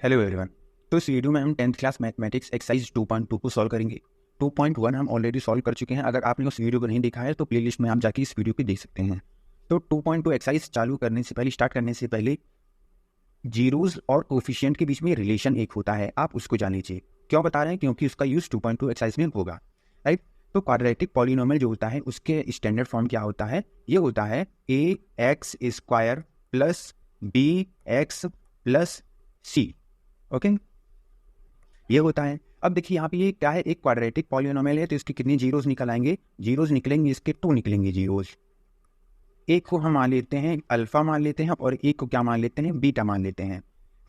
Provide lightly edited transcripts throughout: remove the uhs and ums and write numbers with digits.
Hello everyone. तो इस video में हम 10th क्लास मैथमेटिक्स एक्सरसाइज 2.2 को सॉल्व करेंगे। 2.1 हम ऑलरेडी सॉल्व कर चुके हैं। अगर आपने उस वीडियो को नहीं देखा है तो प्लेलिस्ट में आप जाके इस वीडियो को देख सकते हैं। तो 2.2 एक्सरसाइज चालू करने से पहले, स्टार्ट करने से पहले, जीरोज और कोफिशिएंट के बीच में रिलेशन एक होता है, आप उसको जान लीजिए। क्यों बता रहे हैं? क्योंकि उसका यूज 2.2 एक्सरसाइज में होगा, राइट। तो क्वाड्रेटिक पॉलिनोमियल जो होता है उसके स्टैंडर्ड फॉर्म क्या होता है? ये होता है A X square plus B X plus C. Okay, ये होता है। अब देखिए यहाँ पे ये क्या है, एक क्वाड्रेटिक पॉलिनोमियल है, तो इसके कितने जीरोज निकल आएंगे? जीरोज निकलेंगे इसके 2 निकलेंगे जीरोज। एक को हम मान लेते हैं अल्फा मान लेते हैं और एक को क्या मान लेते हैं? बीटा मान लेते हैं,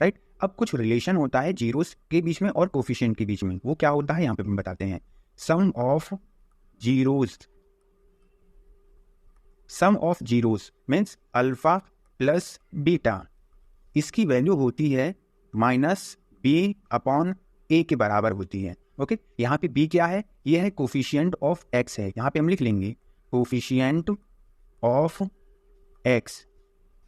राइट। अब कुछ रिलेशन होता है जीरोज के बीच में और कोफिशिएंट के बीच में। वो क्या होता है यहाँ पे हम बताते हैं। Sum of zeros, sum of zeros means alpha plus beta, इसकी वैल्यू होती है माइनस बी अपॉन ए के बराबर होती है। ओके, यहाँ पे बी क्या है? ये है कोफिशिएंट ऑफ एक्स है। यहाँ पे हम लिख लेंगे कोफिशिएंट ऑफ एक्स।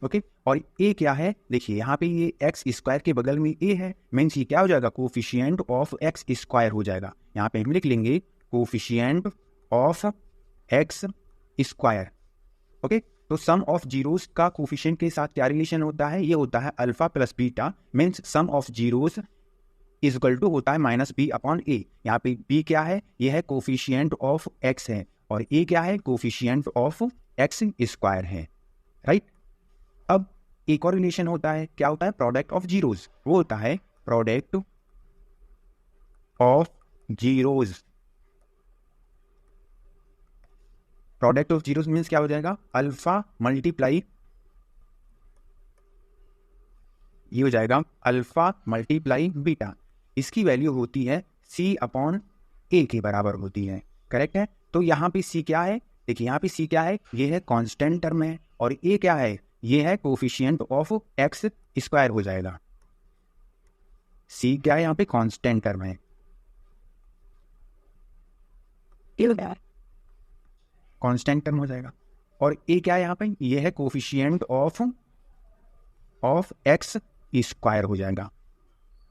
ओके, और ए क्या है? देखिए यहाँ पे ये एक्स स्क्वायर के बगल में ए है, मीन्स ये क्या हो जाएगा? कोफिशिएंट ऑफ एक्स स्क्वायर हो जाएगा। यहाँ पे हम लिख लेंगे coefficient of x square. Okay, तो सम ऑफ जीरोस का कोफिशिएंट के साथ क्या रिलेशन होता है? ये होता है alpha plus beta, means sum of zeros is equal to होता है माइनस बी अपॉन ए। यहाँ पे बी क्या है? ये है कोफिशिएंट ऑफ एक्स है, और ए क्या है? कोफिशिएंट ऑफ एक्स स्क्वायर है, राइट। अब एक और रिलेशन होता है, क्या होता है? Product of zeros. वो होता है product of zeros. Product of zeros means क्या हो जाएगा? अल्फा मल्टीप्लाई, ये हो जाएगा अल्फा मल्टीप्लाई बीटा। इसकी वैल्यू होती है सी अपॉन ए के बराबर होती है, करेक्ट है। तो यहाँ पे सी क्या है? देखिए यहाँ पे सी क्या है? ये है कांस्टेंट टर्म है, और ए क्या है? ये है कोफिशिएंट ऑफ एक्स स्क्वायर हो जाएगा। सी क्या है? यहाँ पे कांस्टेंट टर्म है, कांस्टेंट टर्म हो जाएगा। और ए क्या है यहाँ पे? ये है कोफिशिएंट ऑफ एक्स स्क्वायर हो जाएगा।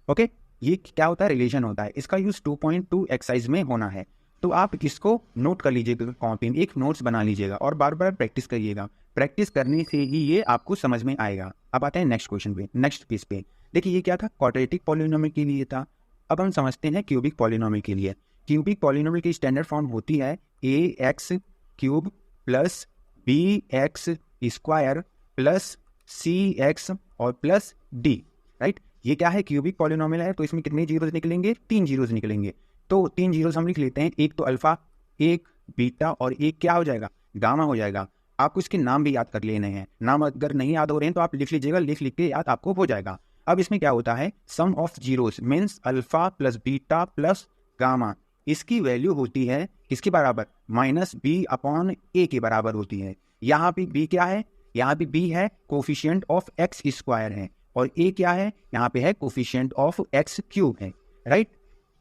ओके, ये क्या होता है? रिलेशन होता है। इसका यूज 2.2 एक्सरसाइज में होना है, तो आप इसको नोट कर लीजिएगा, कॉपी में एक नोट्स बना लीजिएगा और बार बार प्रैक्टिस करिएगा। प्रैक्टिस करने से ही ये आपको समझ में आएगा। अब आते हैं नेक्स्ट क्वेश्चन पे, नेक्स्ट पेज पे। देखिए ये क्या था? क्वाड्रेटिक पॉलिनोमियल के लिए था। अब हम समझते हैं क्यूबिक पॉलिनोमियल के लिए। क्यूबिक पॉलिनोमियल की स्टैंडर्ड फॉर्म होती है A X cube plus B X square plus C X और प्लस डी, राइट। ये क्या है? क्यूबिक पॉलिनोमियल है, तो इसमें कितने जीरोज निकलेंगे? 3 जीरोज निकलेंगे। तो 3 जीरोज हम लिख लेते हैं, एक तो अल्फा, एक बीटा और एक क्या हो जाएगा? गामा हो जाएगा। आपको इसके नाम भी याद कर लेने हैं। नाम अगर नहीं याद हो रहे हैं तो आप लिख लीजिएगा, लिख के याद आपको हो जाएगा। अब इसमें क्या होता है? Sum of zeros means alpha plus beta plus gamma, इसकी वैल्यू होती है किसके बराबर? माइनस बी अपॉन ए के बराबर होती है। यहाँ पे बी क्या है? यहाँ पे बी है कोफिशिएंट ऑफ एक्स स्क्वायर है, और ए क्या है? यहाँ पे है कोफिशिएंट ऑफ एक्स क्यूब है, राइट।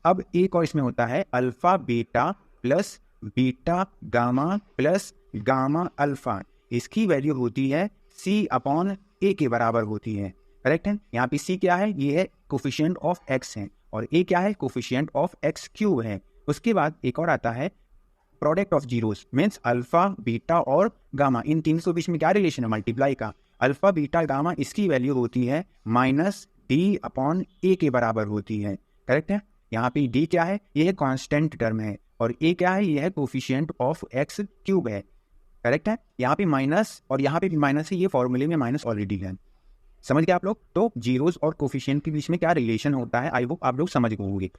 अब एक और इसमें होता है alpha beta plus beta gamma plus gamma alpha, इसकी वैल्यू होती है सी अपॉन ए के बराबर होती है, करेक्ट है। यहाँ पे सी क्या है? ये है कोफिशिएंट ऑफ एक्स है, और ए क्या है? कोफिशिएंट ऑफ एक्स क्यूब है। उसके बाद एक और आता है product of zeros means alpha beta और गामा, इन तीन के बीच में क्या रिलेशन है? मल्टीप्लाई का। अल्फा बीटा गामा, इसकी वैल्यू होती है माइनस डी अपॉन ए के बराबर होती है, करेक्ट है। यहाँ पे डी क्या है? ये है कांस्टेंट टर्म है, और ए क्या है? ये है कोफिशिएंट ऑफ एक्स क्यूब है, करेक्ट है। यहाँ पे माइनस और यहाँ पे भी माइनस है, ये फॉर्मूले में माइनस ऑलरेडी है। समझ गए आप लोग? तो जीरोस और कोफिशिएंट के बीच में क्या रिलेशन होता है, आई होप आप लोग समझ गए होंगे।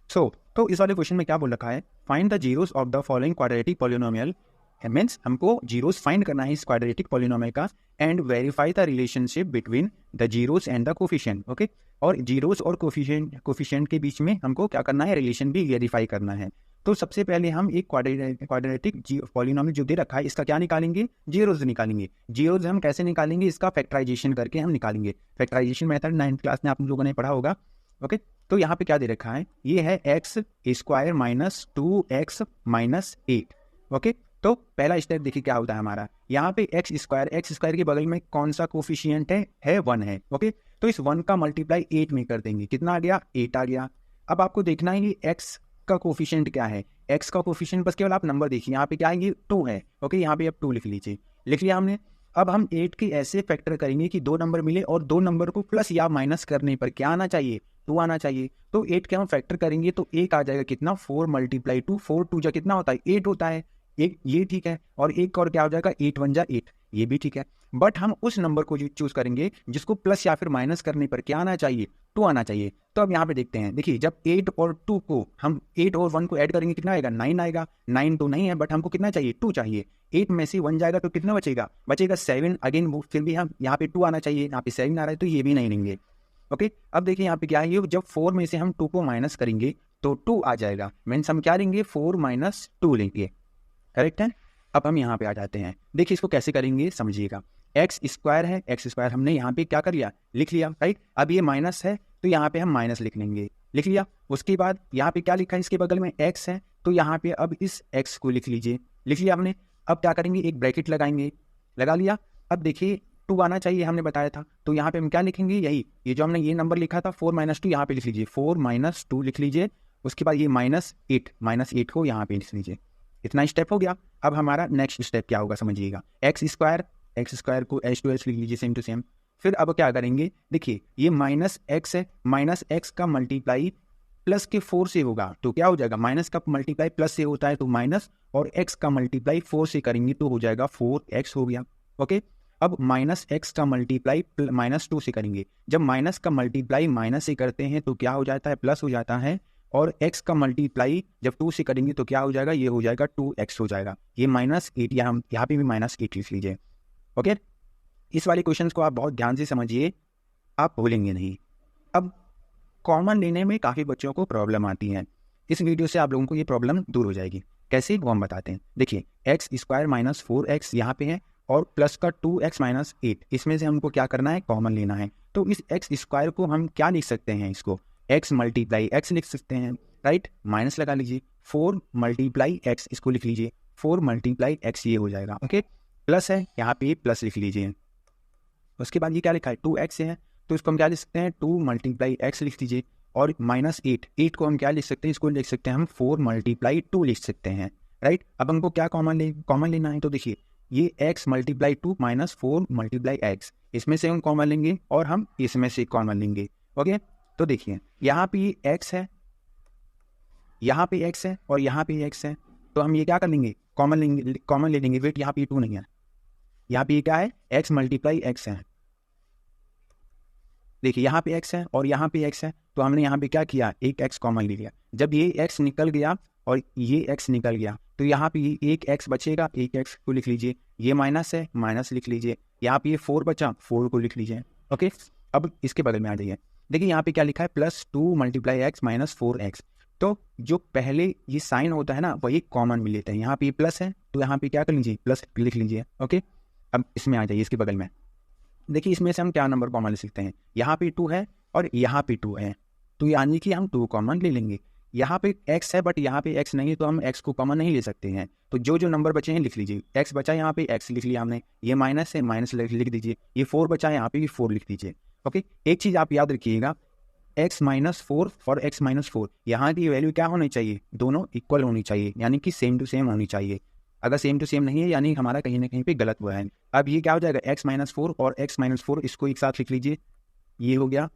तो इस वाले क्वेश्चन में क्या बोल रखा है? Find the zeros of the following quadratic polynomial, means हमको जीरोस फाइंड करना है इस क्वाड्रेटिक पॉलिनोमियल का, and verify the relationship between the zeros and the coefficient. Okay, और जीरोस और कोफिशिएंट के बीच में हमको क्या करना है? रिलेशन भी वेरीफाई करना है। तो सबसे पहले हम एक क्वाड्रेटिक पॉलिनोमियल जो दे रखा है इसका क्या निकालेंगे? जीरोस निकालेंगे। जीरोस हम कैसे निकालेंगे? इसका फैक्टराइजेशन करके हम निकालेंगे। फैक्टराइजेशन मेथड 9th क्लास में आप लोगों ने पढ़ा होगा। ओके, तो यहाँ पे क्या दे रखा है? ये है x square minus 2x minus 8। Okay, तो पहला स्टेप देखिए क्या होता है हमारा, यहाँ पे एक्स स्क्वायर के बगल में कौन सा कोफिशिएंट है 1 है। ओके, तो इस 1 का मल्टीप्लाई 8 में कर देंगे, कितना आ गया 8 आ गया। अब आपको देखना है कि एक्स का कोफिशिएंट क्या है, एक्स का कोफिशिएंट बस केवल आप नंबर देखिए, यहाँ पे क्या है ये 2 है। ओके, यहाँ पे अब 2 लिख लीजिए, लिख लिया हमने। अब हम 8 के ऐसे फैक्टर करेंगे कि 2 नंबर मिले और 2 नंबर को प्लस या माइनस करने पर क्या आना चाहिए, 2 आना चाहिए। तो 8 के हम फैक्टर करेंगे तो एक आ जाएगा कितना 4 मल्टीप्लाई 2, 4 2 जा कितना होता है 8 होता है, एक ये ठीक है, और एक और क्या हो जाएगा 8 1 जा 8, ये भी ठीक है। बट हम उस नंबर को चूज करेंगे जिसको प्लस या फिर माइनस करने पर क्या आना चाहिए 2 आना चाहिए। तो अब यहाँ पे देखते हैं, देखिए जब 8 और 2 को हम 8 और 1 को ऐड करेंगे कितना आएगा 9 आएगा। 9 तो नहीं है बट हमको कितना चाहिए 2 चाहिए। 8 में से 1 जाएगा तो कितना बचेगा 7 अगेन, फिर भी हम यहाँ पे 2 आना चाहिए, यहाँ पे 7 आ रहा है तो ये भी नहीं लेंगे। ओके, अब देखिए यहाँ पे क्या है, जब 4 में से हम 2 को माइनस करेंगे तो 2 आ जाएगा, मीन्स हम क्या लेंगे 4 माइनस 2 लेंगे, करेक्ट है। अब हम यहाँ पे आ जाते हैं, देखिए इसको कैसे करेंगे समझिएगा। एक्स स्क्वायर है, एक्स स्क्वायर हमने यहाँ पे क्या कर लिया लिख लिया, राइट। अब ये माइनस है तो यहाँ पे हम माइनस लिख लेंगे, लिख लिया। उसके बाद यहाँ पे क्या लिखा है, इसके बगल में एक्स है तो यहाँ पे अब इस एक्स को लिख लीजिए, लिख लिया हमने। अब क्या करेंगे एक ब्रैकेट लगाएंगे, लगा लिया। अब देखिए 2 आना चाहिए हमने बताया था, तो यहाँ पे हम क्या लिखेंगे, यही ये जो हमने ये नंबर लिखा था 4 माइनस 2 यहाँ पे लिख लीजिए, 4 माइनस 2 लिख लीजिए। उसके बाद ये माइनस 8 को यहाँ पे लिख लीजिए। इतना स्टेप हो गया। अब हमारा नेक्स्ट स्टेप क्या होगा समझिएगा, एक्स स्क्वायर को एच टू एच लिख लीजिए सेम टू सेम। फिर अब क्या करेंगे, देखिए ये माइनस एक्स है, माइनस एक्स का मल्टीप्लाई प्लस के 4 से होगा तो क्या हो जाएगा, माइनस का मल्टीप्लाई प्लस से होता है तो माइनस, और एक्स का मल्टीप्लाई 4 से करेंगे तो हो जाएगा 4x हो गया। ओके, अब माइनस एक्स का मल्टीप्लाई -2 से करेंगे, जब माइनस का मल्टीप्लाई माइनस से करते हैं तो क्या हो जाता है प्लस हो जाता है, और x का मल्टीप्लाई जब 2 से करेंगे तो क्या हो जाएगा, ये हो जाएगा 2x हो जाएगा। ये -8 यहाँ पे भी -8 लिख लीजिए। ओके, इस वाले क्वेश्चन को आप बहुत ध्यान से समझिए, आप भूलेंगे नहीं। अब कॉमन लेने में काफ़ी बच्चों को प्रॉब्लम आती है, इस वीडियो से आप लोगों को ये प्रॉब्लम दूर हो जाएगी। कैसे वो हम बताते हैं, देखिए एक्स स्क्वायर माइनस 4x यहाँ पे है और प्लस का 2x माइनस 8, इसमें से हमको क्या करना है कॉमन लेना है। तो इस एक्स स्क्वायर को हम क्या लिख सकते हैं, इसको x मल्टीप्लाई x लिख सकते हैं, राइट। माइनस लगा लीजिए, 4 मल्टीप्लाई x इसको लिख लीजिए, 4 मल्टीप्लाई x ये हो जाएगा। ओके, प्लस है यहाँ पे प्लस लिख लीजिए। उसके बाद ये क्या लिखा है 2x है तो इसको हम क्या लिख सकते हैं 2 मल्टीप्लाई x लिख दीजिए, और -8 को हम क्या लिख सकते हैं, इसको लिख सकते हैं हम 4 मल्टीप्लाई 2 लिख सकते हैं, राइट। अब हमको क्या कॉमन लेना है, तो देखिए ये x multiply 2 minus 4 multiply x, इसमें से हम कॉमन लेंगे और हम इसमें से कॉमन लेंगे। ओके, तो देखिए यहाँ पे x है, यहाँ पे x है और यहाँ पे x है, तो हम ये क्या कर लेंगे कॉमन ले लेंगे। वेट, यहाँ पे 2 नहीं है, यहाँ पे क्या है x मल्टीप्लाई x है। देखिए यहाँ पे x है और यहाँ पे x है, तो हमने यहाँ पे क्या किया एक x कॉमन ले लिया। जब ये x निकल गया और ये x निकल गया तो यहाँ पे एक x बचेगा, एक x को लिख लीजिए। ये माइनस है, माइनस लिख लीजिए। यहाँ पे ये 4 बचा, 4 को लिख लीजिए। ओके, अब इसके बगल में आ जाइए, देखिए यहाँ पे क्या लिखा है +2 मल्टीप्लाई x माइनस 4x। तो जो पहले ये साइन होता है ना वही कॉमन मिल लेते हैं। यहाँ पे प्लस है तो यहाँ पे क्या कर लीजिए प्लस लिख लीजिए। ओके, अब इसमें आ जाइए, इसके बगल में देखिए इसमें से हम क्या नंबर कॉमन ले सकते हैं, यहाँ पे 2 है और यहाँ पे 2 है, तो यानी कि हम 2 कॉमन ले लेंगे। यहाँ पे x है बट यहाँ पे x नहीं है तो हम x को कॉमन नहीं ले सकते हैं, तो जो नंबर बचे हैं लिख लीजिए। x बचा यहाँ पे x लिख लिया हमने, ये माइनस है माइनस लिख दीजिए, ये 4 बचा है यहाँ पे भी 4 लिख दीजिए। ओके, एक चीज़ आप याद रखिएगा, x माइनस 4 और x माइनस 4 यहाँ की वैल्यू क्या होनी चाहिए, दोनों इक्वल होनी चाहिए, यानी कि सेम टू सेम होनी चाहिए। अगर सेम टू सेम नहीं है यानी हमारा कहीं ना कहीं पे गलत हुआ है। अब ये क्या हो जाएगा x माइनस 4 और x माइनस 4 इसको एक साथ लिख लीजिए, ये हो गया।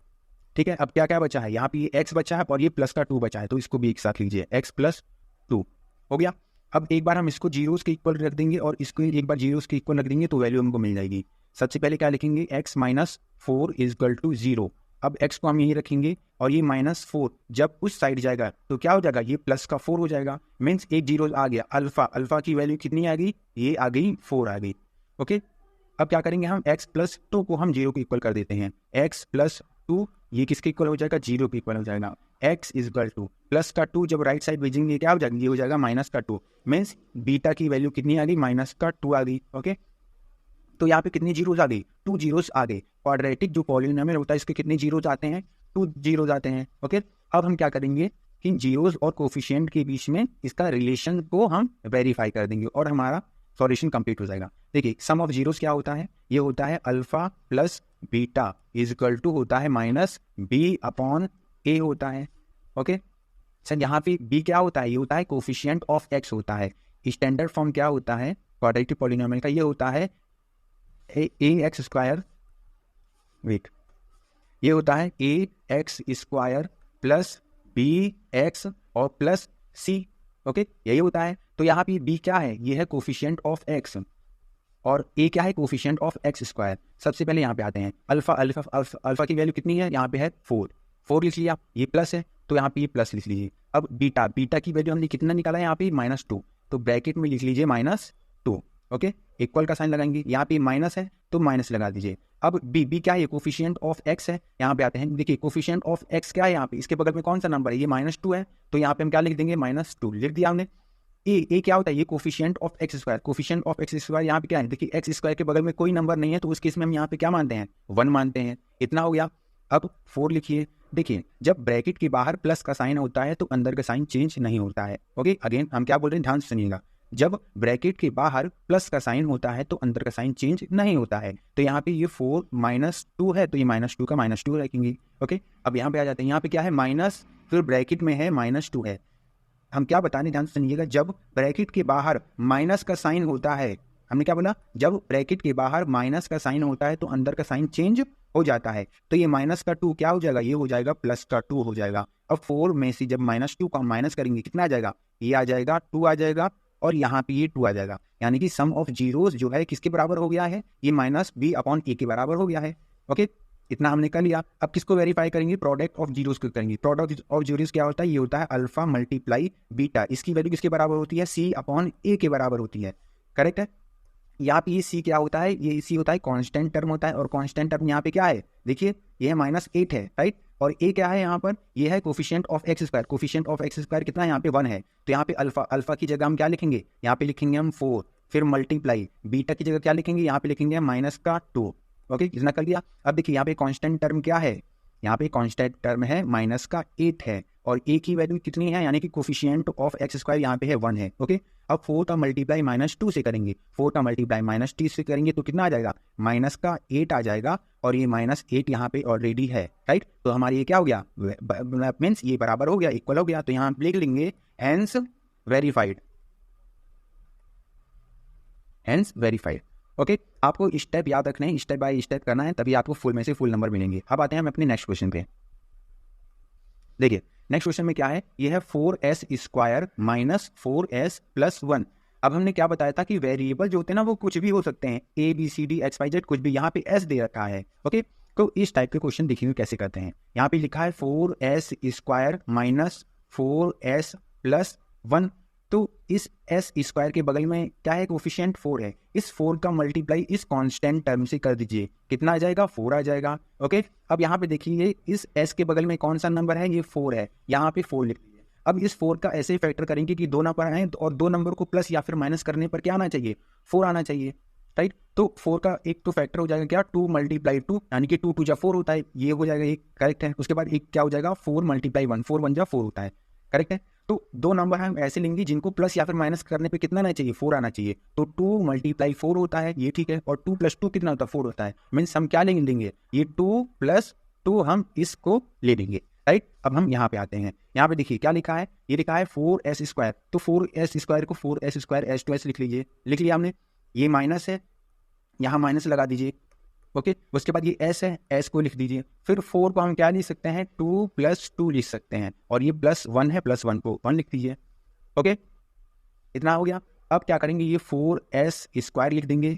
ठीक है, अब क्या क्या बचा है, यहाँ पे ये x बचा है और ये प्लस का 2 बचा है तो इसको भी एक साथ लीजिए, x प्लस 2 हो गया। अब एक बार हम इसको जीरोस के इक्वल रख देंगे और इसको एक बार जीरोस के इक्वल रख देंगे तो वैल्यू हमको मिल जाएगी। सबसे पहले क्या लिखेंगे x माइनस 4 इक्वल टू 0। अब x को हम यहीं रखेंगे और ये -4 जब उस साइड जाएगा तो क्या हो जाएगा, ये प्लस का 4 हो जाएगा, मीन्स एक जीरो आ गया। अल्फा की वैल्यू कितनी आ गई, ये आ गई 4 आ गई। ओके, अब क्या करेंगे हम x प्लस 2 को हम 0 के इक्वल कर देते हैं, x प्लस 2 ये किसके इक्वल हो जाएगा, 0 के इक्वल हो जाएगा। x इक्वल टू प्लस का 2 जब राइट साइड भेजेंगे क्या हो जाएगा, ये हो जाएगा माइनस का 2, मीन्स बीटा की वैल्यू कितनी आ गई, माइनस का 2 आ गई। ओके, तो यहाँ पे कितनी जीरोस आ गई, 2 जीरोस आ गए। क्वाड्रेटिक जो पॉलिनोमियल होता है इसके कितने जीरोस आते हैं, 2 जीरोस आते हैं। ओके, अब हम क्या करेंगे कि जीरोस और कोफिशिएंट के बीच में इसका रिलेशन को हम वेरीफाई कर देंगे और हमारा सॉल्यूशन कंप्लीट हो जाएगा। देखिए सम ऑफ जीरोस क्या होता है, ये होता है alpha plus beta is equal to होता है माइनस बी अपॉन ए होता है। ओके सर, यहाँ पे बी क्या होता है, ये होता है कोफिशिएंट ऑफ एक्स होता है। स्टैंडर्ड फॉर्म क्या होता है क्वाड्रेटिक पॉलिनोमियल का, ये होता है ए एक्स स्क्वायर, वेट, ये होता है A X square plus B X और प्लस सी। ओके यही होता है। तो यहाँ पे बी क्या है, ये है कोफिशिएंट ऑफ एक्स और ए क्या है, कोफिशिएंट ऑफ एक्स स्क्वायर। सबसे पहले यहाँ पे आते हैं अल्फा, अल्फा की वैल्यू कितनी है, यहाँ पे है 4 लिख लिया, ये प्लस है तो यहाँ पे ये प्लस लिख लीजिए। अब बीटा की वैल्यू हमने कितना निकाला है, यहाँ पे -2, तो ब्रैकेट में लिख लीजिए -2। ओके इक्वल का साइन लगाएंगे, यहाँ पे माइनस है तो माइनस लगा दीजिए। अब बी क्या है, कोफिशिएंट ऑफ एक्स है। यहाँ पे आते हैं, देखिए कोफिशिएंट ऑफ एक्स क्या है, यहाँ पे इसके बगल में कौन सा नंबर है, ये -2 है, तो यहाँ पे हम क्या लिख देंगे, -2 लिख दिया हमने। ए क्या होता है, ये coefficient of x square, coefficient of x square यहाँ पे क्या है, देखिए एक्स स्क्वायर के बगल में कोई नंबर नहीं है तो उस केस में हम यहाँ पे क्या मानते हैं, 1 मानते हैं। इतना हो गया। अब 4 लिखिए। देखिए जब ब्रैकेट के बाहर प्लस का साइन होता है तो अंदर का साइन चेंज नहीं होता है। ओके अगेन हम क्या बोल रहे हैं, ध्यान से सुनिएगा, जब ब्रैकेट के बाहर प्लस का साइन होता है तो अंदर का साइन चेंज नहीं होता है। तो यहाँ पे ये 4 -2 है तो ये -2 का -2 रखेंगे। ओके अब यहाँ पे आ जाते हैं, यहाँ पे क्या है माइनस, फिर ब्रैकेट में है -2 है। हम क्या बताने, ध्यान से सुनिएगा, जब ब्रैकेट के बाहर माइनस का साइन होता है, हमने क्या बोला, जब ब्रैकेट के बाहर माइनस का साइन होता है तो अंदर का साइन चेंज हो जाता है। तो ये -2 क्या हो जाएगा, ये हो जाएगा +2 हो जाएगा। अब 4 में से जब -2 का माइनस करेंगे कितना आ जाएगा, ये आ जाएगा 2 आ जाएगा और यहाँ पे ये 2 आ जाएगा। यानी कि सम ऑफ जीरोस जो है किसके बराबर हो गया है, ये -b/a के बराबर हो गया है। ओके इतना हमने कर लिया। अब किसको वेरीफाई करेंगे, प्रोडक्ट ऑफ जीरोस को करेंगे। प्रोडक्ट ऑफ जीरोस क्या होता है, ये होता है अल्फा मल्टीप्लाई बीटा। इसकी वैल्यू किसके बराबर होती है, c/a के बराबर होती है। करेक्ट है। यहाँ पे ये सी क्या होता है, ये सी होता है कांस्टेंट टर्म होता है और कांस्टेंट टर्म यहाँ पे क्या है, देखिए ये है -8 है, राइट। और ए क्या है यहाँ पर, ये है coefficient of x square. Coefficient of x square कितना है, यहाँ पे 1 है। तो यहाँ पे अल्फा की जगह हम क्या लिखेंगे, यहाँ पे लिखेंगे हम 4, फिर मल्टीप्लाई बीटा की जगह क्या लिखेंगे, यहाँ पे लिखेंगे -2। ओके इतना कर दिया। अब देखिए यहाँ पे कांस्टेंट टर्म क्या है, यहाँ पे कांस्टेंट टर्म है -8 है और ए की वैल्यू कितनी है, यानी कि कोफिशिएंट ऑफ एक्स स्क्वायर यहाँ पे है 1 है। ओके अब 4 का मल्टीप्लाई -2 से करेंगे, 4 का मल्टीप्लाई -2 से करेंगे तो कितना आ जाएगा, -8 आ जाएगा और ये -8 यहाँ पे ऑलरेडी है, राइट। तो हमारी ये क्या हो गया, मीन्स ये बराबर हो गया, इक्वल हो गया। तो यहाँ लिख लेंगे hence verified, hence verified. Okay आपको स्टेप याद रखना है, स्टेप बाय स्टेप करना है, तभी आपको फुल में से फुल नंबर मिलेंगे। अब आते हैं हम अपने नेक्स्ट क्वेश्चन पे। देखिए नेक्स्ट क्वेश्चन में क्या है, ये है 4s स्क्वायर -4s + 1। अब हमने क्या बताया था कि वेरिएबल जो होते हैं ना वो कुछ भी हो सकते हैं, ABCD XYZ कुछ भी, यहाँ पे s दे रखा है। ओके तो इस टाइप के क्वेश्चन देखिए कैसे करते हैं। यहाँ पे लिखा है 4s स्क्वायर -4s + 1। तो इस s स्क्वायर के बगल में क्या है, कोफिशिएंट 4 है। इस 4 का मल्टीप्लाई इस कांस्टेंट टर्म से कर दीजिए, कितना आ जाएगा, 4 आ जाएगा। ओके अब यहाँ पे देखिए इस s के बगल में कौन सा नंबर है, ये 4 है, यहाँ पे 4 लिख लीजिए। अब इस 4 का ऐसे फैक्टर करेंगे कि 2 नंबर आए और 2 नंबर को प्लस या फिर माइनस करने पर क्या आना चाहिए, 4 आना चाहिए, राइट। तो 4 का एक तो फैक्टर हो जाएगा क्या, 2 × 2 यानी कि 2 × 2 = 4 होता है, ये हो जाएगा, एक करेक्ट है। उसके बाद एक क्या हो जाएगा, 4 × 1 4 × 1 = 4 होता है, करेक्ट है। तो 2 नंबर हम ऐसे लेंगे जिनको प्लस या फिर माइनस करने पे कितना आना चाहिए, 4 आना चाहिए। तो 2 × 4 होता है, ये ठीक है। और 2 + 2 कितना होता है, 4 होता है। मीन्स हम क्या लेंगे, ये 2 + 2 हम इसको ले लेंगे, राइट। अब हम यहाँ पे आते हैं, यहाँ पे देखिए क्या लिखा है, ये लिखा है 4s स्क्वायर। तो 4s स्क्वायर को 4s स्क्वायर s2s लिख लीजिए, लिख लिया हमने। ये माइनस है, यहाँ माइनस लगा दीजिए। ओके उसके बाद ये s है, s को लिख दीजिए। फिर 4 को हम क्या लिख सकते हैं, 2 + 2 लिख सकते हैं। और ये +1 है, +1 को 1 लिख दीजिए। ओके इतना हो गया। अब क्या करेंगे, ये 4s स्क्वायर लिख देंगे।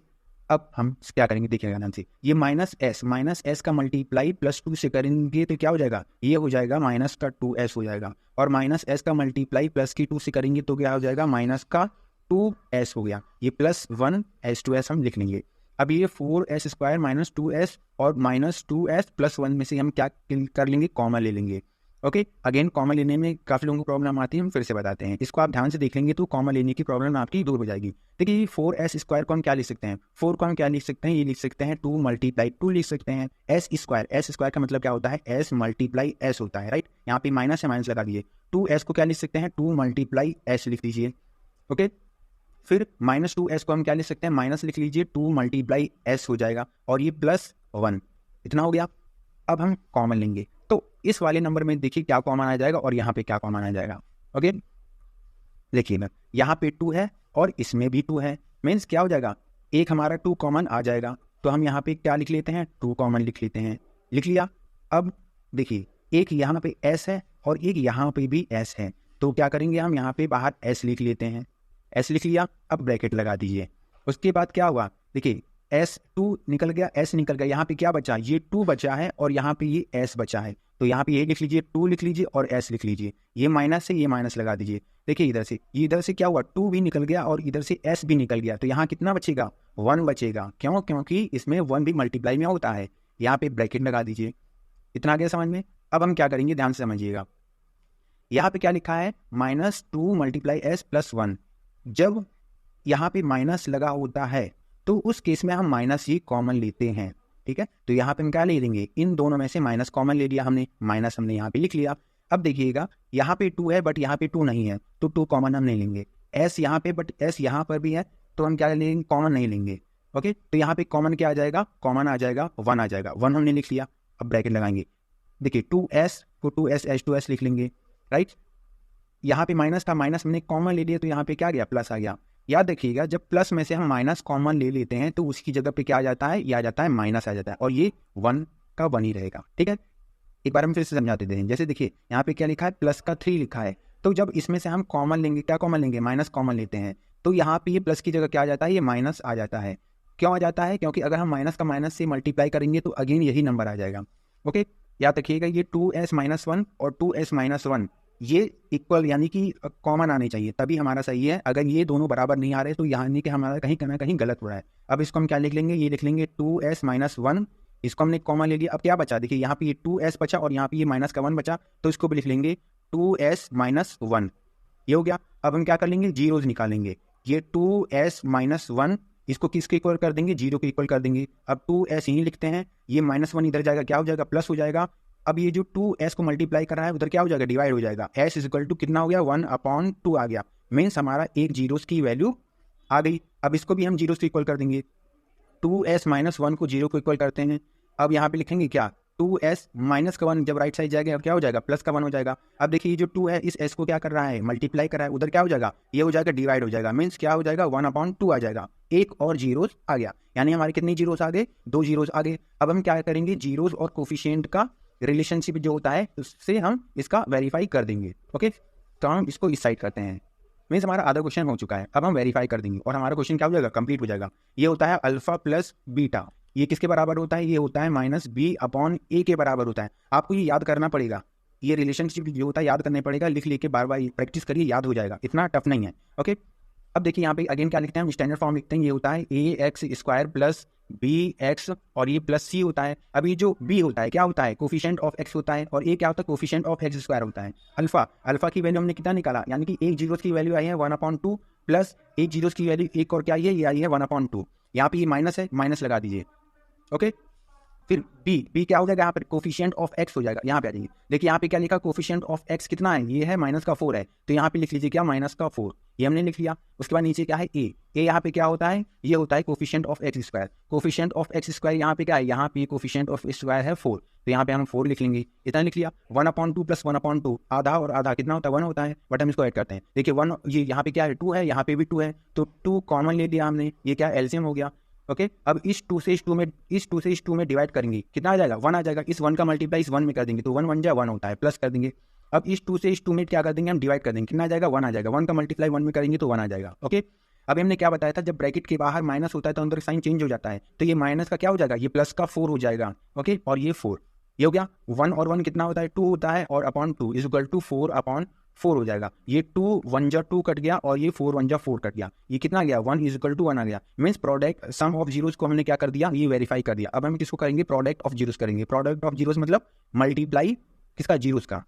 अब हम क्या करेंगे, देखिएगा ध्यान से, ये -s का मल्टीप्लाई +2 से करेंगे तो क्या हो जाएगा, ये हो जाएगा -2s हो जाएगा। और -s का मल्टीप्लाई +2 से करेंगे तो क्या हो जाएगा, -2s हो गया। ये +1 s2s हम लिख लेंगे। अब ये 4s स्क्वायर -2s और -2s + 1 में से हम क्या कर लेंगे, कॉमन ले लेंगे। ओके, अगेन कॉमन लेने में काफ़ी लोगों को प्रॉब्लम आती है, हम फिर से बताते हैं। इसको आप ध्यान से देख लेंगे तो कॉमन लेने की प्रॉब्लम आपकी दूर हो जाएगी। देखिए 4s² को हम क्या लिख सकते हैं, 4 को हम क्या लिख सकते हैं, ये लिख सकते हैं 2 × 2 लिख सकते हैं। s² का मतलब क्या होता है, s × s होता है, राइट। यहाँ पे माइनस है, माइनस लगा दीजिए। 2s को क्या लिख सकते हैं, 2 × s लिख दीजिए। ओके, फिर -2s को हम क्या लिख सकते हैं, माइनस लिख लीजिए, 2 × s हो जाएगा, और ये +1, इतना हो गया। अब हम कॉमन लेंगे तो इस वाले नंबर में देखिए क्या कॉमन आ जाएगा और यहाँ पे क्या कॉमन आ जाएगा। ओके, देखिए यहाँ पे 2 है और इसमें भी 2 है, मीन्स क्या हो जाएगा, एक हमारा 2 कॉमन आ जाएगा। तो हम यहाँ पे क्या लिख लेते हैं, 2 कॉमन लिख लेते हैं, लिख लिया। अब देखिए एक यहाँ पे s है और एक यहाँ पे भी s है, तो क्या करेंगे हम यहाँ पे बाहर s लिख लेते हैं, s लिख लिया। अब ब्रैकेट लगा दीजिए। उसके बाद क्या हुआ, देखिए s2 निकल गया, s निकल गया, यहाँ पे क्या बचा, ये 2 बचा है और यहाँ पे ये s बचा है। तो यहाँ पे ये लिख लीजिए, 2 लिख लीजिए और s लिख लीजिए। ये माइनस है, ये माइनस लगा दीजिए। देखिए इधर से क्या हुआ, 2 भी निकल गया और इधर से s भी निकल गया। तो यहाँ कितना बचेगा, 1 बचेगा। क्यों, क्योंकि इसमें 1 भी मल्टीप्लाई में होता है। यहाँ पे ब्रैकेट लगा दीजिए। इतना आ गया समझ में। अब हम क्या करेंगे, ध्यान से समझिएगा। यहाँ पे क्या लिखा है, -2 × s + 1। जब यहाँ पे माइनस लगा होता है तो उस केस में हम माइनस ही कॉमन लेते हैं, ठीक है। तो यहाँ पे हम क्या ले लेंगे, इन दोनों में से माइनस कॉमन ले लिया हमने, माइनस हमने यहाँ पे लिख लिया। अब देखिएगा यहाँ पे 2 है बट यहाँ पे 2 नहीं है, तो 2 कॉमन हम नहीं लेंगे। s यहाँ पे बट s यहाँ पर भी है, तो हम क्या लेंगे, कॉमन नहीं लेंगे। ओके, तो यहाँ पे कॉमन क्या आ जाएगा, कॉमन आ जाएगा 1 आ जाएगा, 1 हमने लिख लिया। अब ब्रैकेट लगाएंगे, देखिए 2s को 2s h2s लिख लेंगे, राइट। यहाँ पे माइनस था, माइनस हमने कॉमन ले लिया, तो यहाँ पे क्या गया, प्लस आ गया। याद रखिएगा जब प्लस में से हम माइनस कॉमन ले लेते हैं तो उसकी जगह पे क्या आ जाता है, ये आ जाता है माइनस आ जाता है, और ये 1 का 1 ही रहेगा, ठीक है। एक बार हम फिर से समझाते हैं। जैसे देखिए यहाँ पे क्या लिखा है, प्लस का 3 लिखा है, तो जब इसमें से हम कॉमन लेंगे, क्या कॉमन लेंगे, माइनस कॉमन लेते हैं, तो यहाँ पे ये प्लस की जगह क्या आ जाता है, ये माइनस आ जाता है। क्यों आ जाता है, क्योंकि अगर हम माइनस का माइनस से मल्टीप्लाई करेंगे तो अगेन यही नंबर आ जाएगा। ओके, याद रखिएगा ये 2s - 1 और 2s - 1 ये इक्वल यानी कि कॉमन आने चाहिए, तभी हमारा सही है। अगर ये दोनों बराबर नहीं आ रहे तो यानी कि हमारा कहीं ना कहीं गलत हो रहा है। अब इसको हम क्या लिख लेंगे, ये लिख लेंगे 2s - 1, इसको हमने कॉमन ले लिया। अब क्या बचा, देखिए यहाँ पे ये 2s बचा और यहाँ पे ये माइनस का 1 बचा, तो इसको भी लिख लेंगे 2s - 1, ये हो गया। अब हम क्या कर लेंगे, जीरोज निकालेंगे। ये 2s - 1 इसको किसके इक्वल कर देंगे, 0 के इक्वल कर देंगे। अब 2s यहीं लिखते हैं, ये -1 इधर जाएगा, क्या हो जाएगा, प्लस हो जाएगा। अब ये जो 2s को मल्टीप्लाई कर रहा है उधर क्या हो जाएगा, डिवाइड हो जाएगा। s = कितना हो गया, 1/2 आ गया, मीन्स हमारा एक जीरोस की वैल्यू आ गई। अब इसको भी हम जीरोस को इक्वल कर देंगे, 2s - 1 को 0 को इक्वल करते हैं। अब यहाँ पे लिखेंगे क्या, 2s माइनस का 1 जब राइट साइड जाएगा क्या हो जाएगा, प्लस का 1 हो जाएगा। अब देखिए ये जो 2 है इस s को क्या कर रहा है, मल्टीप्लाई कर रहा है, उधर क्या हो जाएगा, ये हो जाएगा डिवाइड हो जाएगा, मीन्स क्या हो जाएगा, 1/2 आ जाएगा। एक और जीरोस आ गया, यानी हमारे कितने जीरोस आ गए, 2 जीरोस आ गए। अब हम क्या करेंगे, जीरोस और कोफिशिएंट का रिलेशनशिप जो होता है उससे हम इसका वेरीफाई कर देंगे। ओके, तो हम इसको इस साइड करते हैं, मीन्स हमारा आधा क्वेश्चन हो चुका है। अब हम वेरीफाई कर देंगे और हमारा क्वेश्चन क्या हो जाएगा, कंप्लीट हो जाएगा। ये होता है अल्फा प्लस बीटा, ये किसके बराबर होता है, ये होता है -b/a के बराबर होता है। आपको ये याद करना पड़ेगा, ये रिलेशनशिप जो होता है याद करना पड़ेगा, लिख लेके बार बार प्रैक्टिस करिए, याद हो जाएगा, इतना टफ नहीं है। ओके, अब देखिए यहाँ पे अगेन क्या लिखते हैं, हम स्टैंडर्ड फॉर्म लिखते हैं, ये होता है ax² + bx और ये प्लस c होता है। अब ये जो b होता है क्या होता है, कोफिशिएंट ऑफ x होता है, और a क्या होता है, कोफिशिएंट ऑफ x² होता है। अल्फा की वैल्यू हमने कितना निकाला, यानी कि एक जीरोस की वैल्यू आई है 1/2 प्लस एक जीरोस की वैल्यू एक और क्या आई है, ये आई है 1/2। यहाँ पे ये माइनस है, माइनस लगा दीजिए। ओके, फिर b क्या हो जाएगा, यहाँ पर कोफिशिएंट ऑफ x हो जाएगा। यहाँ पे आ जाइए, देखिए यहाँ पे क्या लिखा, कोफिशिएंट ऑफ x कितना है, ये है -4 है, तो यहाँ पे लिख लीजिए क्या, -4, ये हमने लिख लिया। उसके बाद नीचे क्या है, a यहाँ पे क्या होता है, ये होता है coefficient of x²। Coefficient of x² यहाँ पे क्या है, यहाँ पे कोफिशिएंट ऑफ x² है 4, तो यहाँ पे हम 4 लिख लेंगे, इतना लिख लिया। 1/2 + 1/2 आधा और आधा कितना होता है, 1 होता है, बट हम इसको ऐड करते हैं। देखिए 1 ये यहाँ पे क्या है, 2 है, यहाँ पे भी 2 है, तो 2 कॉमन ले लिया हमने, ये क्या एलसीएम हो गया। ओके, अब इस 2 से इस 2 में डिवाइड करेंगे, कितना आ जाएगा, 1 आ जाएगा। इस 1 का मल्टीप्लाई इस 1 में कर देंगे, तो 1 1 जा 1 होता है, प्लस कर देंगे। अब इस 2 से इस 2 में क्या कर देंगे, हम डिवाइड कर देंगे, कितना आ जाएगा, 1 आ जाएगा। 1 का मल्टीप्लाई 1 में करेंगे तो 1 आ जाएगा। ओके, अभी हमने क्या बताया था, जब ब्रैकेट के बाहर माइनस होता है तो अंदर साइन चेंज हो जाता है, तो ये माइनस का क्या हो जाएगा, ये प्लस का 4 हो जाएगा। ओके, और ये 4, ये हो गया। 1 और 1 कितना होता है, 2 होता है, और /2 = 4/4 हो जाएगा। ये 2 1 जा 2 कट गया और ये 4 1 जा 4 कट गया, ये कितना गया, 1 = 1 आ गया। Means product sum of zeros को हमने क्या कर दिया, ये वेरीफाई कर दिया। अब हम किसको करेंगे, प्रोडक्ट ऑफ जीरोस करेंगे। प्रोडक्ट ऑफ जीरोस मतलब मल्टीप्लाई किसका, जीरोस का।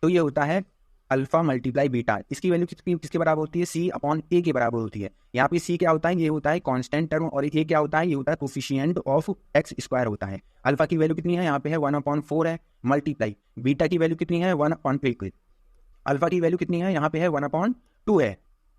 तो ये होता है अल्फा मल्टीप्लाई बीटा। इसकी वैल्यू किसके बराबर होती है, सी अपॉन ए के बराबर होती है। यहाँ पे सी क्या होता है, ये होता है कांस्टेंट टर्म, और ए क्या होता है, ये होता है कोफिशिएंट ऑफ एक्स स्क्वायर होता है। अल्फा की वैल्यू कितनी है, यहाँ पे है 1/4 है, मल्टीप्लाई बीटा की वैल्यू कितनी है 1/8। अल्फा की वैल्यू कितनी है, यहाँ पे है 1/2 है,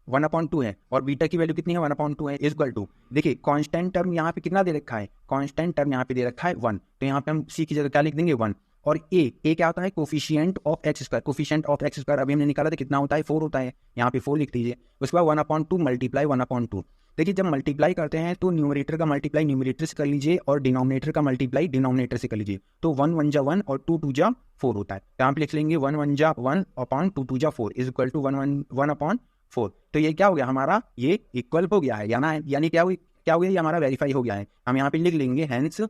1/2 है, और बीटा की वैल्यू कितनी है 1/2 है, इक्वल टू, देखिए कांस्टेंट टर्म यहाँ पे कितना दे रखा है, कांस्टेंट टर्म यहाँ पे दे रखा है 1, तो यहाँ पे हम सी की जगह क्या लिख देंगे 1। और ए क्या होता है, coefficient of x square, coefficient of x square अभी हमने निकाला था कितना होता है 4 होता है, यहाँ पे 4 लिख दीजिए। उसके बाद 1/2 मल्टीप्लाई 1/2। देखिए जब मल्टीप्लाई करते हैं तो न्यूमरेटर का मल्टीप्लाई न्यूमरेटर से कर लीजिए और डिनोमिनेटर का मल्टीप्लाई डिनोमिनेटर से कर लीजिए, तो 1 1 जा 1 और 2 2 जा 4 होता है। यहाँ पे लिख लेंगे 1 1 जा 1 अपॉन 2 2 जा 4 इज इक्वल टू 1/4। तो ये क्या हो गया हमारा, ये इक्वल हो गया है, यानी क्या हो गया, ये हमारा वेरीफाई हो गया है। हम यहाँ पे लिख लेंगे हेंस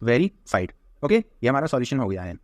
वेरीफाइड। ओके, ये हमारा सॉल्यूशन हो गया है।